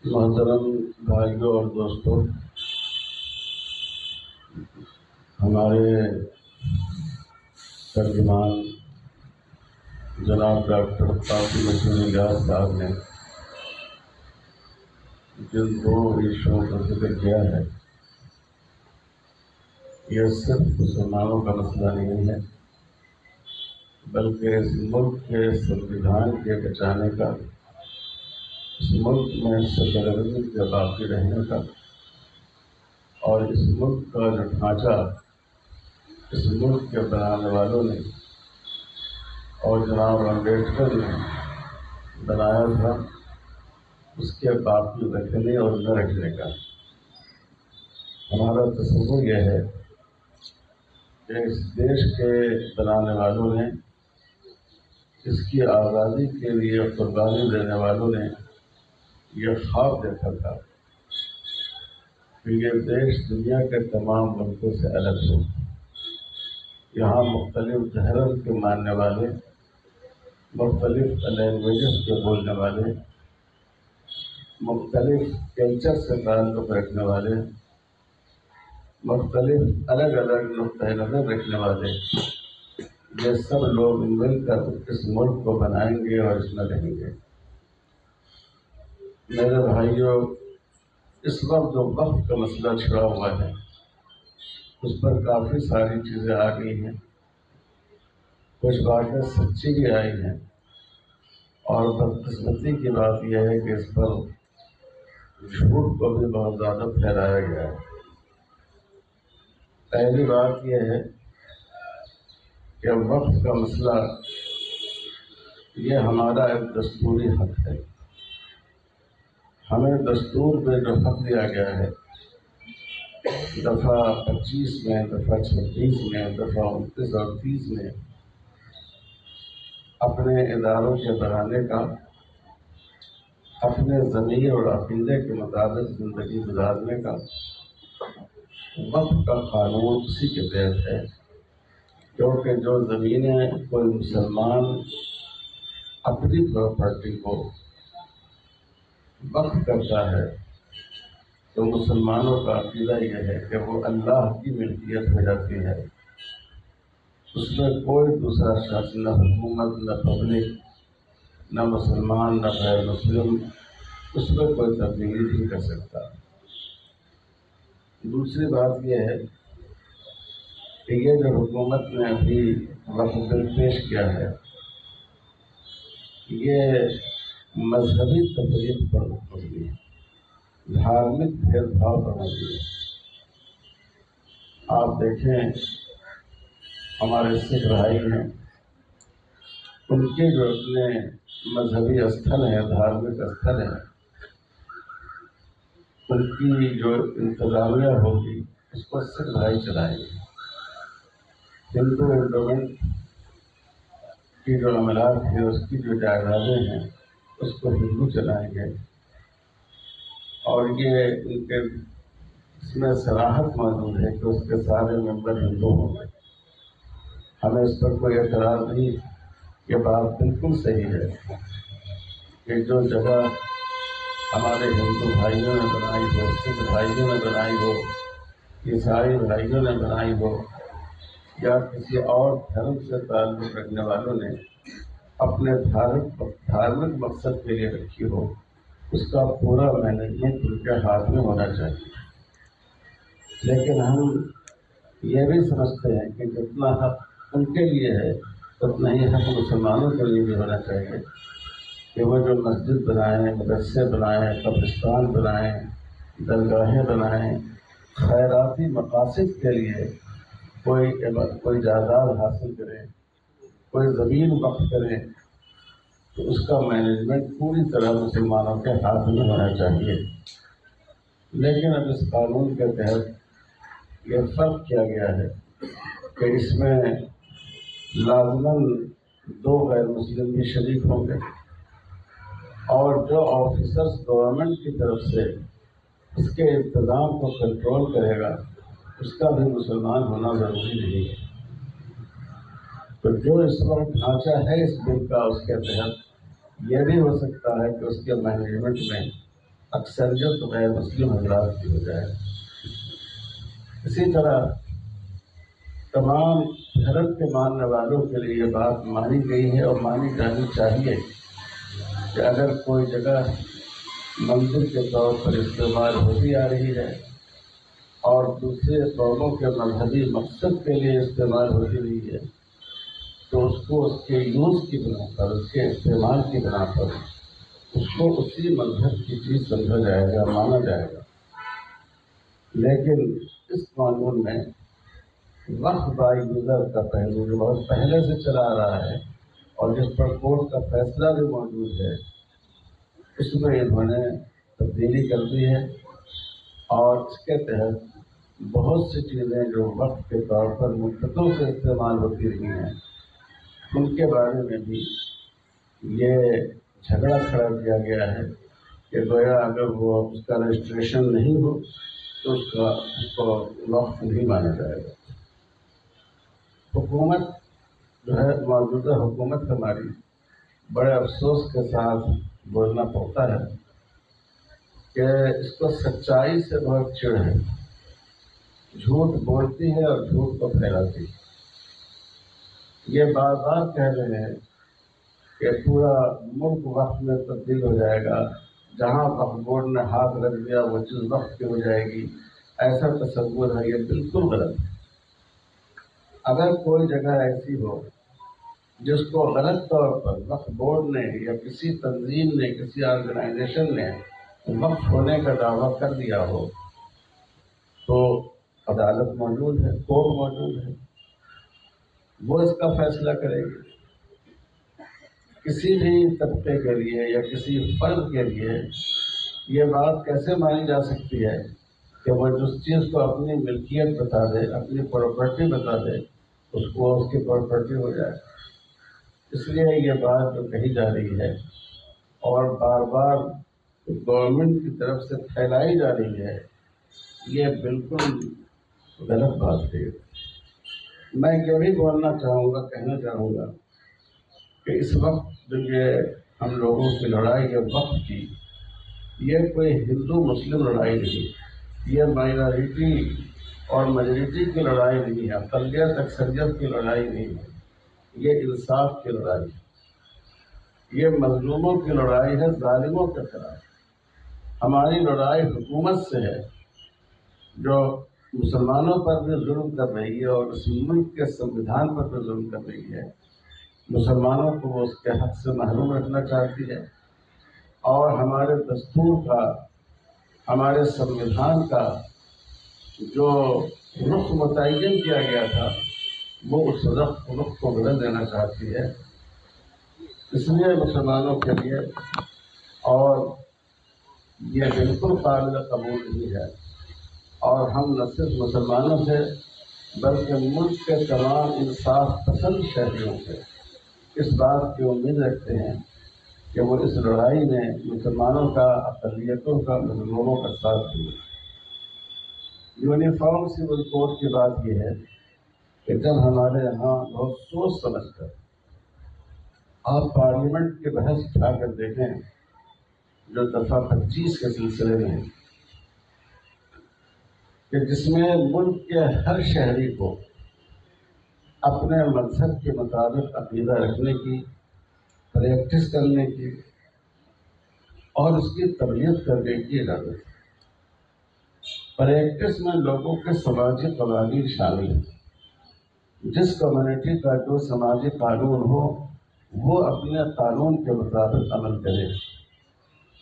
محترم بھائیوں اور دوستوں، ہمارے ترجمان جناب ڈاکٹر قاسم نجار صاحب نے جن دو ایشوؤں کا ذکر کیا ہے، یہ صرف مسلمانوں کا مسئلہ نہیں ہے، بلکہ اس ملک کے سنویدھان کے بچانے کا، اس ملک میں سیکولرزم کے باقی رہنے کا، اور اس ملک کا جو ڈھانچہ اس ملک کے بنانے والوں نے اور جناب امبیڈکر نے بنایا تھا، اس کے باقی رکھنے اور نہ رکھنے کا۔ ہمارا تصور یہ ہے کہ اس دیش کے بنانے والوں نے، اس کی آزادی کے لیے قربانی دینے والوں نے یہ خواب دیکھا تھا کہ یہ دیش دنیا کے تمام ملکوں سے الگ ہو۔ یہاں مختلف دھرم کے ماننے والے، مختلف لینگویجز کے بولنے والے، مختلف کلچر سے تعلق رکھنے والے، مختلف الگ الگ نقطۂ نظر رکھنے والے، یہ سب لوگ مل کر اس ملک کو بنائیں گے اور اس میں رہیں گے۔ میرے بھائیوں، اس وقت جو وقت کا مسئلہ چھڑا ہوا ہے، اس پر کافی ساری چیزیں آ گئی ہیں، کچھ باتیں سچی بھی آئی ہیں، اور بدقسمتی کی بات یہ ہے کہ اس پر جھوٹ کو بھی بہت زیادہ پھیلایا گیا ہے۔ پہلی بات یہ ہے کہ وقت کا مسئلہ یہ ہمارا ایک دستوری حق ہے۔ ہمیں دستور میں جو حق دیا گیا ہے، دفعہ 25 میں، دفعہ 26 میں، دفعہ 29 اور 30 میں، اپنے اداروں کے بنانے کا، اپنے ضمیر اور عقیدے کے مطابق زندگی گزارنے کا، وقت کا قانون اسی کے تحت ہے، کیونکہ جو زمینیں کوئی مسلمان اپنی پراپرٹی کو وقف کرتا ہے، تو مسلمانوں کا عقیدہ یہ ہے کہ وہ اللہ کی ملکیت ہو جاتی ہے، اس میں کوئی دوسرا شخص، نہ حکومت، نہ پبلک، نہ مسلمان، نہ غیر مسلم، اس میں کوئی تبدیلی نہیں کر سکتا۔ دوسری بات یہ ہے کہ یہ جو حکومت نے ابھی وقف بل پیش کیا ہے، یہ مذہبی تفریق پر مبنی ہے، دھارمک بھید بھاؤ پر مبنی ہے۔ آپ دیکھیں، ہمارے سکھ بھائی ہیں، ان کے جو اپنے مذہبی استھل ہیں، دھارمک استھل ہیں، ان کی جو انتظامیہ ہوگی اس کو سکھ بھائی چلائیں گے۔ ہندو انڈومنٹ کی جو عملات ہیں، اس کی جو جائیدادیں ہیں، اس کو ہندو چلائیں گے، اور یہ ان کے اس میں صراحت موجود ہے کہ اس کے سارے ممبر ہندو ہوں گے۔ ہمیں اس پر کوئی اعتراض نہیں، یہ بات بالکل صحیح ہے کہ جو جگہ ہمارے ہندو بھائیوں نے بنائی ہو، سکھ بھائیوں نے بنائی ہو، عیسائی بھائیوں نے بنائی ہو، یا کسی اور دھرم سے تعلق رکھنے والوں نے اپنے دھارمک مقصد کے لیے رکھی ہو، اس کا پورا مینجمنٹ ان کے ہاتھ میں ہونا چاہیے۔ لیکن ہم یہ بھی سمجھتے ہیں کہ جتنا حق ان کے لیے ہے، اتنا ہی حق مسلمانوں کے لیے بھی ہونا چاہیے کہ وہ جو مسجد بنائیں، مدرسے بنائیں، قبرستان بنائیں، درگاہیں بنائیں، خیراتی مقاصد کے لیے کوئی جائیداد حاصل کریں، کوئی زمین وقف کریں، تو اس کا مینجمنٹ پوری طرح مسلمانوں کے ہاتھ میں ہونا چاہیے۔ لیکن اب اس قانون کے تحت یہ فرق کیا گیا ہے کہ اس میں لازماً 2 غیر مسلم بھی شریک ہوں گے، اور جو آفیسرز گورنمنٹ کی طرف سے اس کے انتظام کو کنٹرول کرے گا، اس کا بھی مسلمان ہونا ضروری نہیں ہے۔ تو جو اس وقت ڈھانچہ ہے اس بل کا، اس کے تحت یہ بھی ہو سکتا ہے کہ اس کے مینجمنٹ میں اکثریت غیر مسلم حضرات کی ہو جائے۔ اسی طرح تمام دھرم کے ماننے والوں کے لیے یہ بات مانی گئی ہے اور مانی جانی چاہیے کہ اگر کوئی جگہ مندر کے طور پر استعمال ہوتی آ رہی ہے اور دوسرے قوموں کے مذہبی مقصد کے لیے استعمال ہوتی رہی ہے تو اس کو اس کے یوز کی بنا پر، اس کے استعمال کی بنا پر اس کو اسی مذہب کی چیز سمجھا جائے گا، مانا جائے گا۔ لیکن اس قانون میں وقف بائی یوزر کا پہلو جو بہت پہلے سے چلا آ رہا ہے اور جس پر کورٹ کا فیصلہ بھی موجود ہے، اس میں انہوں نے تبدیلی کر دی ہے اور اس کے تحت بہت سی چیزیں جو وقت کے طور پر مدتوں سے استعمال ہوتی رہی ہیں ان کے بارے میں بھی یہ جھگڑا کھڑا کیا گیا ہے کہ گویا اگر وہ اس کا رجسٹریشن نہیں ہو تو اس کو وقت نہیں مانا جائے گا۔ حکومت جو ہے، موجودہ حکومت ہماری بڑے افسوس کے ساتھ بولنا پڑتا ہے کہ اس کو سچائی سے بہت چڑ ہے، جھوٹ بولتی ہے اور جھوٹ کو پھیلاتی ہے۔ یہ بار بار کہہ رہے ہیں کہ پورا ملک وقت میں تبدیل ہو جائے گا، جہاں وقف بورڈ نے ہاتھ رکھ دیا وہ چیز وقت کی ہو جائے گی، ایسا تصور ہے، یہ بالکل غلط ہے۔ اگر کوئی جگہ ایسی ہو جس کو غلط طور پر وقف بورڈ نے یا کسی تنظیم نے، کسی آرگنائزیشن نے وقف ہونے کا دعویٰ کر دیا ہو تو عدالت موجود ہے، کورٹ موجود ہے، وہ اس کا فیصلہ کرے گی۔ کسی بھی طبقے کے لیے یا کسی فرد کے لیے یہ بات کیسے مانی جا سکتی ہے کہ وہ جس چیز کو اپنی ملکیت بتا دے، اپنی پراپرٹی بتا دے، اس کو اس کی پراپرٹی ہو جائے۔ اس لیے یہ بات جو کہی جا رہی ہے اور بار بار گورنمنٹ کی طرف سے پھیلائی جا رہی ہے، یہ بالکل غلط بات ہے۔ میں یہ بھی بولنا چاہوں گا، کہنا چاہوں گا کہ اس وقت جو یہ ہم لوگوں کی لڑائی ہے وقت کی، یہ کوئی ہندو مسلم لڑائی نہیں، یہ مائنارٹی اور میجورٹی کی لڑائی نہیں ہے، اقلیت اکثریت کی لڑائی نہیں ہے، یہ انصاف کی لڑائی ہے، یہ مظلوموں کی لڑائی ہے ظالموں کے خلاف۔ ہماری لڑائی حکومت سے ہے جو مسلمانوں پر بھی ظلم کر رہی ہے اور اس ملک کے سنویدھان پر بھی ظلم کر رہی ہے۔ مسلمانوں کو وہ اس کے حق سے محروم رکھنا چاہتی ہے اور ہمارے دستور کا، ہمارے سنویدھان کا جو رخ متعین کیا گیا تھا وہ اس رخ کو بدل دینا چاہتی ہے۔ اس لیے مسلمانوں کے لیے اور یہ بالکل قابل قبول نہیں ہے، اور ہم نہ صرف مسلمانوں سے بلکہ ملک کے تمام انصاف پسند شہریوں سے اس بات کی امید رکھتے ہیں کہ وہ اس لڑائی میں مسلمانوں کا، اقلیتوں کا، مظلوموں کا ساتھ دیں۔ یونیفارم سول کوڈ کی بات یہ ہے کہ جب ہمارے یہاں بہت سوچ سمجھ کر آپ پارلیمنٹ کے بحث اٹھا کر دیکھیں جو دفعہ 25 کے سلسلے میں، کہ جس میں ملک کے ہر شہری کو اپنے مذہب کے مطابق عقیدہ رکھنے کی، پریکٹس کرنے کی اور اس کی تبلیغ کرنے کی اجازت ہے۔ پریکٹس میں لوگوں کے سماجی قوانین شامل ہیں، جس کمیونٹی کا جو سماجی قانون ہو وہ اپنے قانون کے مطابق عمل کرے،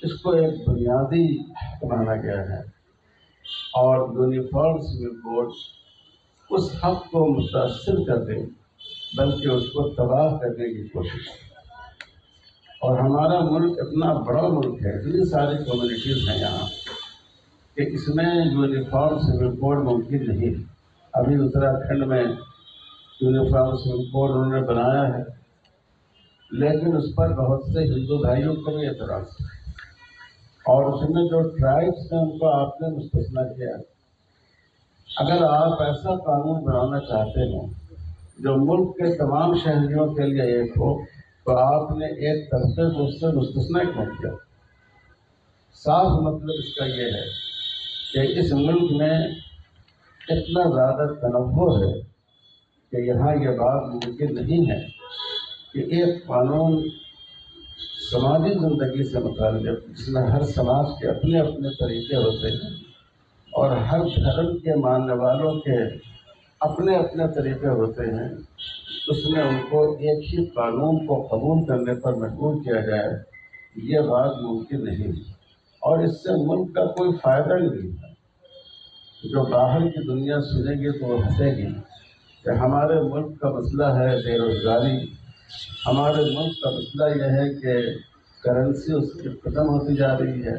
اس کو ایک بنیادی حق مانا گیا ہے، اور یونیفارم سول کوڈ اس حق کو متاثر کر دے بلکہ اس کو تباہ کرنے کی کوشش ہے۔ اور ہمارا ملک اتنا بڑا ملک ہے، اتنی ساری کمیونٹیز ہیں یہاں کہ اس میں یونیفارم سول کوڈ ممکن نہیں۔ ابھی اتراکھنڈ میں یونیفارم سول کوڈ انہوں نے بنایا ہے، لیکن اس پر بہت سے ہندو بھائیوں کو بھی اعتراض ہے، اور اس میں جو ٹرائبس ہیں ان کو آپ نے مستثنیٰ کیا۔ اگر آپ ایسا قانون بنانا چاہتے ہیں جو ملک کے تمام شہریوں کے لیے ایک ہو تو آپ نے ایک طبقے کو اس سے مستثنیٰ کیوں کیا؟ صاف مطلب اس کا یہ ہے کہ اس ملک میں اتنا زیادہ تنوع ہے کہ یہاں یہ بات ممکن نہیں ہے کہ ایک قانون سماجی زندگی سے متعلق، جس میں ہر سماج کے اپنے اپنے طریقے ہوتے ہیں اور ہر دھرم کے ماننے والوں کے اپنے اپنے طریقے ہوتے ہیں، اس میں ان کو ایک ہی قانون کو قبول کرنے پر مجبور کیا جائے، یہ بات ممکن نہیں، اور اس سے ملک کا کوئی فائدہ نہیں ہے۔ جو باہر کی دنیا سنے گی تو وہ ہنسے گی کہ ہمارے ملک کا مسئلہ ہے بے روزگاری، ہمارے ملک کا مسئلہ یہ ہے کہ کرنسی اس کی ختم ہوتی جا رہی ہے،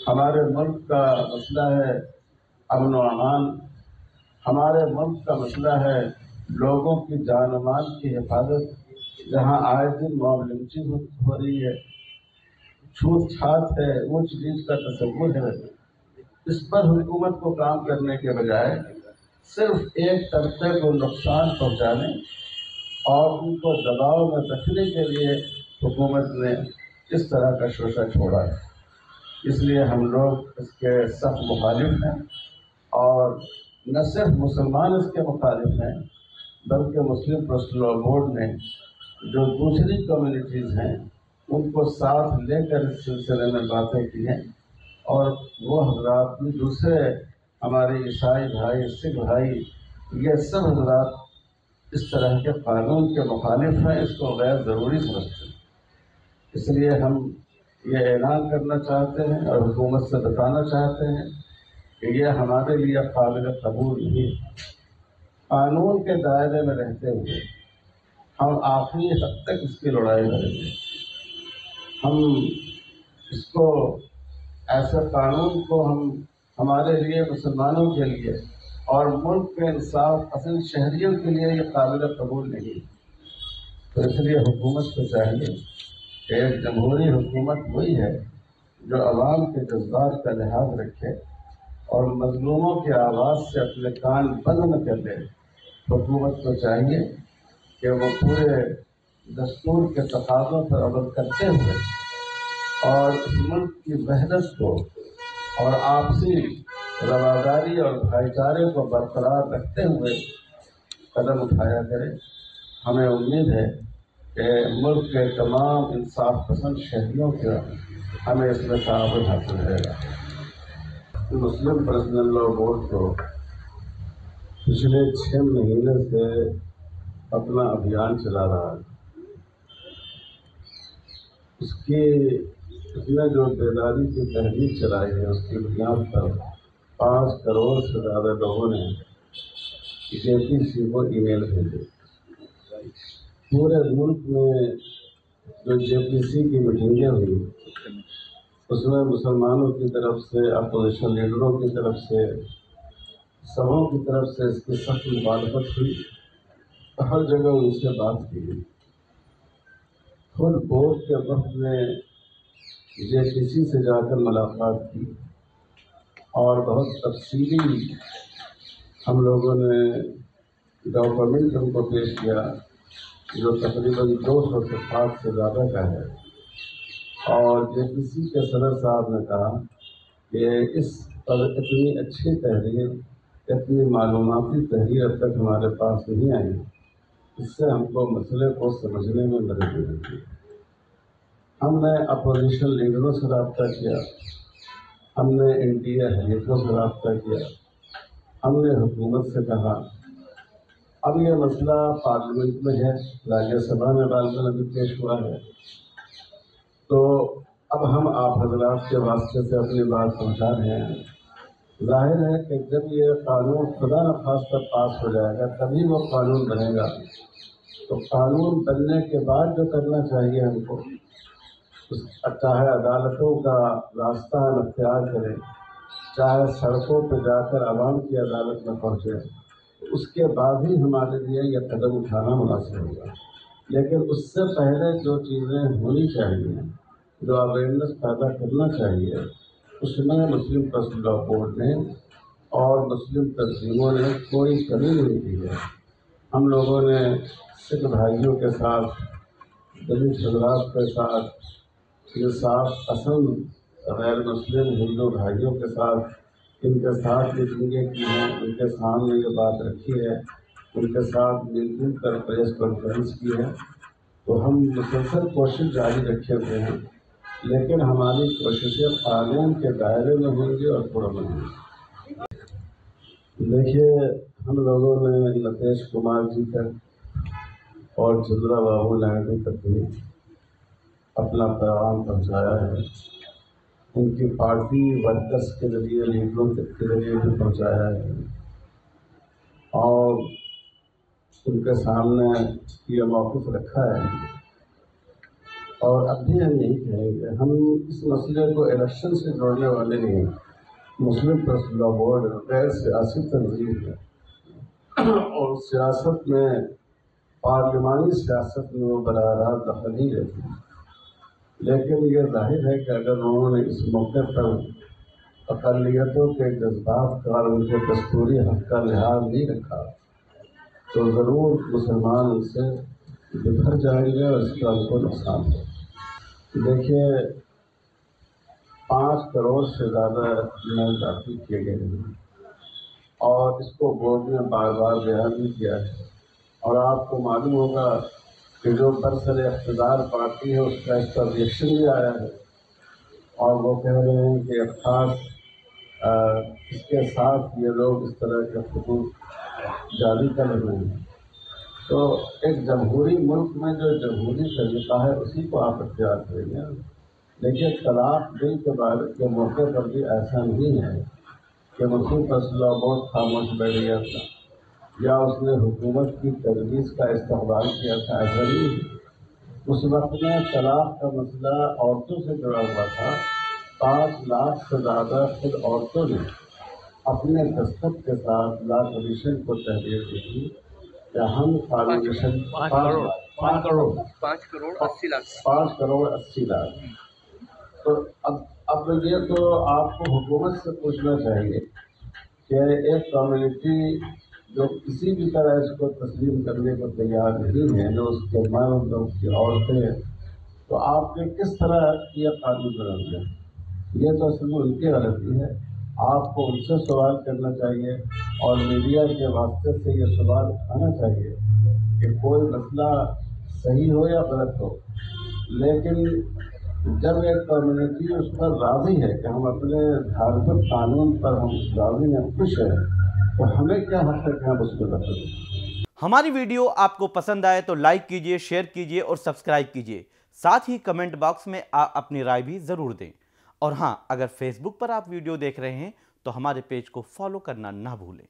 ہمارے ملک کا مسئلہ ہے امن و امان، ہمارے ملک کا مسئلہ ہے لوگوں کی جان و مال کی حفاظت، جہاں آئے دن موب لنچنگ ہو رہی ہے، چھوت چھات ہے، اونچ نیچ کا تصور ہے۔ اس پر حکومت کو کام کرنے کے بجائے صرف ایک طبقے کو نقصان پہنچانے اور ان کو دباؤ میں رکھنے کے لیے حکومت نے اس طرح کا شوشہ چھوڑا ہے۔ اس لیے ہم لوگ اس کے سخت مخالف ہیں، اور نہ صرف مسلمان اس کے مخالف ہیں بلکہ مسلم ٹرسٹ لا بورڈ نے جو دوسری کمیونٹیز ہیں ان کو ساتھ لے کر اس سلسلے میں باتیں کی ہیں، اور وہ حضرات بھی دوسرے ہمارے عیسائی بھائی، سکھ بھائی، یہ سب حضرات اس طرح کے قانون کے مخالف ہیں، اس کو غیر ضروری سمجھتے ہیں۔ اس لیے ہم یہ اعلان کرنا چاہتے ہیں اور حکومت سے بتانا چاہتے ہیں کہ یہ ہمارے لیے قابل قبول نہیں ہے۔ قانون کے دائرے میں رہتے ہوئے ہم آخری حد تک اس کی لڑائی لڑیں گے۔ ہم اس کو ایسے قانون کو ہمارے لیے، مسلمانوں کے لیے اور ملک کے انصاف پسند شہریوں کے لیے یہ قابل قبول نہیں، تو اس لیے حکومت کو چاہیے کہ ایک جمہوری حکومت وہی ہے جو عوام کے جذبات کا لحاظ رکھے اور مظلوموں کی آواز سے اپنے کان بند نہ کر دے۔ حکومت کو چاہیے کہ وہ پورے دستور کے تقاضوں پر عمل کرتے ہوئے اور اس ملک کی وحدت کو اور آپسی رواداری اور بھائی چارے کو برقرار رکھتے ہوئے قدم اٹھایا کرے۔ ہمیں امید ہے کہ ملک کے تمام انصاف پسند شہریوں کا ہمیں اس میں تعاون حاصل رہے گا۔ مسلم پرسنل لا بورڈ کو پچھلے 6 مہینے سے اپنا ابھیان چلا رہا ہے۔ اس نے جو بیداری کی تحریک چلائی ہے، اس کی بنیاد پر 5 کروڑ سے زیادہ لوگوں نے JPC کو ای میل بھیجے۔ پورے ملک میں جو JPC کی میٹنگیں ہوئی، اس میں مسلمانوں کی طرف سے، اپوزیشن لیڈروں کی طرف سے، سبوں کی طرف سے اس کی سخت مخالفت ہوئی، ہر جگہ ان سے بات کی گئی۔ خود بورڈ کے وقت میں JPC سے جا کر ملاقات کی اور بہت تفصیلی ہم لوگوں نے ڈاکومنٹ ان کو پیش کیا جو تقریباً 200 صفحات سے زیادہ کا ہے، اور JPC کے صدر صاحب نے کہا کہ اس پر اتنی اچھی تحریر، اتنی معلوماتی تحریر اب تک ہمارے پاس نہیں آئی، اس سے ہم کو مسئلے کو سمجھنے میں مدد ملے گی۔ ہم نے اپوزیشن لیڈروں سے رابطہ کیا، ہم نے NDA حلیفوں سے رابطہ کیا، ہم نے حکومت سے کہا۔ اب یہ مسئلہ پارلیمنٹ میں ہے، راجیہ سبھا میں بالکل ابھی پیش ہوا ہے، تو اب ہم آپ حضرات کے واسطے سے اپنی بات پہنچا رہے ہیں۔ ظاہر ہے کہ جب یہ قانون خدا نخواستہ پاس ہو جائے گا تبھی وہ قانون بنے گا، تو قانون بننے کے بعد جو کرنا چاہیے ہم کو، چاہے عدالتوں کا راستہ ہم اختیار کریں، چاہے سڑکوں پہ جا کر عوام کی عدالت میں پہنچے، اس کے بعد ہی ہمارے لیے یہ قدم اٹھانا مناسب ہوگا۔ لیکن اس سے پہلے جو چیزیں ہونی چاہیے، جو اویئرنیس پیدا کرنا چاہیے، اس میں مسلم پرسنل لا بورڈ نے اور مسلم تنظیموں نے کوئی کمی نہیں کی ہے۔ ہم لوگوں نے سکھ بھائیوں کے ساتھ، دلت حضرات کے ساتھ انصاف پسند غیر مسلم ہندو بھائیوں کے ساتھ ان کے ساتھ میٹنگیں کی ہیں، ان کے سامنے یہ بات رکھی ہے، ان کے ساتھ مل جل کر پریس کانفرنس کی ہے، تو ہم مسلسل کوشش جاری رکھے ہوئے ہیں، لیکن ہماری کوششیں قانون کے دائرے میں ہوں گی اور پرامن ہوں گی۔ دیکھیے، ہم لوگوں نے نتیش کمار جی تک اور چندرا بابو نائیڈو تک بھی اپنا پیغام پہنچایا ہے، ان کی پارٹی ورکرس کے ذریعے، لیڈروں کے ذریعے بھی پہنچایا ہے، اور ان کے سامنے یہ موقف رکھا ہے، اور اب بھی ہم یہی کہیں گے، ہم اس مسئلے کو الیکشن سے جوڑنے والے نہیں ہیں۔ مسلم پرسنل لا بورڈ غیر سیاسی تنظیم ہے، اور سیاست میں، پارلیمانی سیاست میں وہ براہ راست دخل نہیں لیتی، لیکن یہ ظاہر ہے کہ اگر انہوں نے اس موقع پر اقلیتوں کے جذبات کا اور ان کے دستوری حق کا لحاظ نہیں رکھا تو ضرور مسلمان ان سے بکھر جائیں گے اور اس کا ان کو نقصان ہوگا۔ دیکھیے، 5 کروڑ سے زیادہ نئے داخل کیے گئے ہیں، اور اس کو بورڈ نے بار بار بیان بھی کیا ہے، اور آپ کو معلوم ہوگا کہ جو برسر اقتدار پارٹی ہے اس کا اس پر ریئیکشن بھی آیا ہے، اور وہ کہہ رہے ہیں کہ اب خاص اس کے ساتھ یہ لوگ اس طرح کے خطوط جاری کر رہے ہیں۔ تو ایک جمہوری ملک میں جو جمہوری طریقہ ہے اسی کو آپ اختیار کریں گے، لیکن طلاق بل کے بارے کے موقع پر بھی ایسا نہیں ہے کہ مسلم پرسنل لا بورڈ خاموش بیٹھ گیا تھا یا اس نے حکومت کی تجویز کا استقبال کیا تھا، ایسا نہیں ہے۔ اس وقت میں طلاق کا مسئلہ عورتوں سے جڑا ہوا تھا، 5 لاکھ سے زیادہ خود عورتوں نے اپنے دستخط کے ساتھ لا کمیشن کو تحریر دی تھی کہ ہم فارمیشن 5 کروڑ 80 لاکھ۔ تو اب یہ تو آپ کو حکومت سے پوچھنا چاہیے کہ ایک کمیونٹی جو کسی بھی طرح اس کو تسلیم کرنے کو تیار نہیں ہے، جو اس کے مرد اور اس کی عورتیں ہیں، تو آپ نے کس طرح یہ قانون بنا دیا؟ یہ تو اصل میں ان کی غلطی ہے۔ آپ کو ان سے سوال کرنا چاہیے، اور میڈیا کے واسطے سے یہ سوال آنا چاہیے کہ کوئی مسئلہ صحیح ہو یا غلط ہو، لیکن جب ایک کمیونٹی اس پر راضی ہے کہ ہم اپنے دھارمک قانون پر ہم راضی ہیں، خوش ہیں، تو ہمیں کیا حق ہے کہ ہم اس کو دخل دیں؟ ہماری ویڈیو آپ کو پسند آئے تو لائک کیجئے، شیئر کیجئے اور سبسکرائب کیجئے۔ ساتھ ہی کمنٹ باکس میں آپ اپنی رائے بھی ضرور دیں، اور ہاں، اگر فیس بک پر آپ ویڈیو دیکھ رہے ہیں تو ہمارے پیج کو فالو کرنا نہ بھولیں۔